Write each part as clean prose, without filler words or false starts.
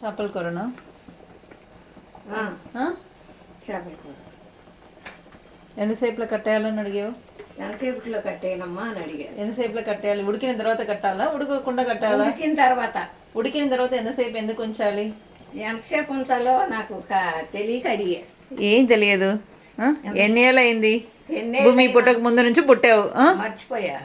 చేపల కూరనా? చేపల కూర ఎంతసేపులో కట్టేయాలని అడిగావు? ఎంతసేపులో కట్టేయాలమ్మా అని అడిగారు. ఎంతసేపులో కట్టేయాలి? ఉడికిన తర్వాత కట్టాలా, ఉడకకుండా కట్టాలా? ఉడికిన తర్వాత ఎంతసేపు ఎందుకు ఉంచాలి? ఎంతసేపు ఉంచాలో నాకు తెలియక అడిగా. ఏం తెలియదు. ఎన్ని ఏళ్ళు అయింది భూమి పుట్టక ముందు నుంచి పుట్టావు? మర్చిపోయా.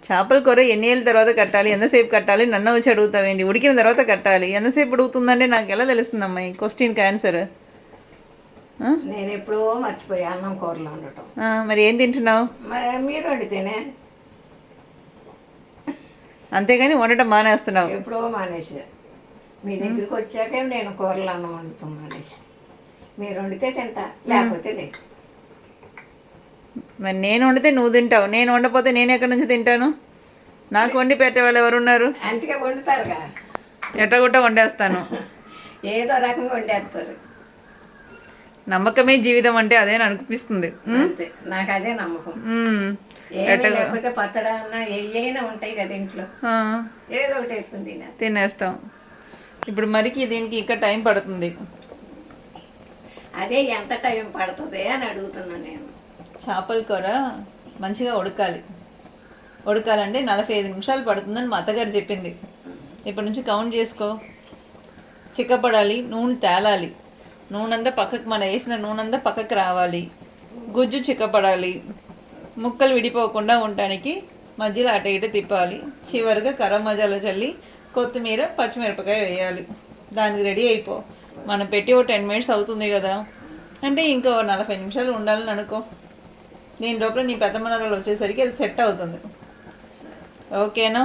చేపల కూర ఎన్ని ఏళ్ళ తర్వాత కట్టాలి, ఎంతసేపు కట్టాలి నన్ను వచ్చి అడుగుతావేంటి? ఉడికిన తర్వాత కట్టాలి. ఎంతసేపు ఉడుకుతుందంటే నాకు ఎలా తెలుస్తుంది అమ్మాయి క్వశ్చన్కి ఆన్సర్? నేను ఎప్పుడో మర్చిపోయా అన్నం కూరలో ఉండటం. మరి ఏం తింటున్నావు? మరి మీరు వండితేనే. అంతేగాని వండటం మానేస్తున్నావు? ఎప్పుడో మానేసి మీ దగ్గరికి వచ్చాకే నేను కూరలు అన్నం వండుతాం మానేసి. మీరు వండితే తింటా, లేకపోతే లేదు. మరి నేను వండితే నువ్వు తింటావు, నేను వండపోతే నేను ఎక్కడి నుంచి తింటాను? నాకు వండి పెట్టే వాళ్ళు ఎవరున్నారు? అందుకే వండుతారుగా. ఎట్టగుట్ట వండేస్తాను. ఏదో రకంగా వండేస్తారు. నమ్మకమే జీవితం అంటే అదే అనిపిస్తుంది. అంతే, నాకు అదే నమ్మకం. లేకపోతే పచ్చడన్నా ఏమైనా ఉంటాయి కదా ఇంట్లో, ఏదో ఒకటి వేసుకుని తినేస్తాం. ఇప్పుడు మరికి దీనికి ఇంకా టైం పడుతుంది. అదే ఎంత టైం పడుతుంది అని అడుగుతున్నాను నేను. చేపల కూర మంచిగా ఉడకాలంటే 45 నిమిషాలు పడుతుందని మా అత్తగారు చెప్పింది. ఇప్పటి నుంచి కౌంట్ చేసుకో. చిక్కపడాలి, నూనె తేలాలి, నూనెంతా పక్కకు మన వేసిన నూనెంతా పక్కకు రావాలి, గుజ్జు చిక్కపడాలి, ముక్కలు విడిపోకుండా ఉండటానికి మధ్యలో అటు ఇటు తిప్పాలి, చివరిగా గరం మసాలా చల్లి కొత్తిమీర పచ్చిమిరపకాయ వేయాలి. దానికి రెడీ అయిపో. మనం పెట్టి ఒక 10 మినిట్స్ అవుతుంది కదా, అంటే ఇంకో 40 నిమిషాలు ఉండాలని అనుకో. దీని లోపల నీ పెద్ద మనవరాలు వచ్చేసరికి అది సెట్ అవుతుంది. ఓకేనా?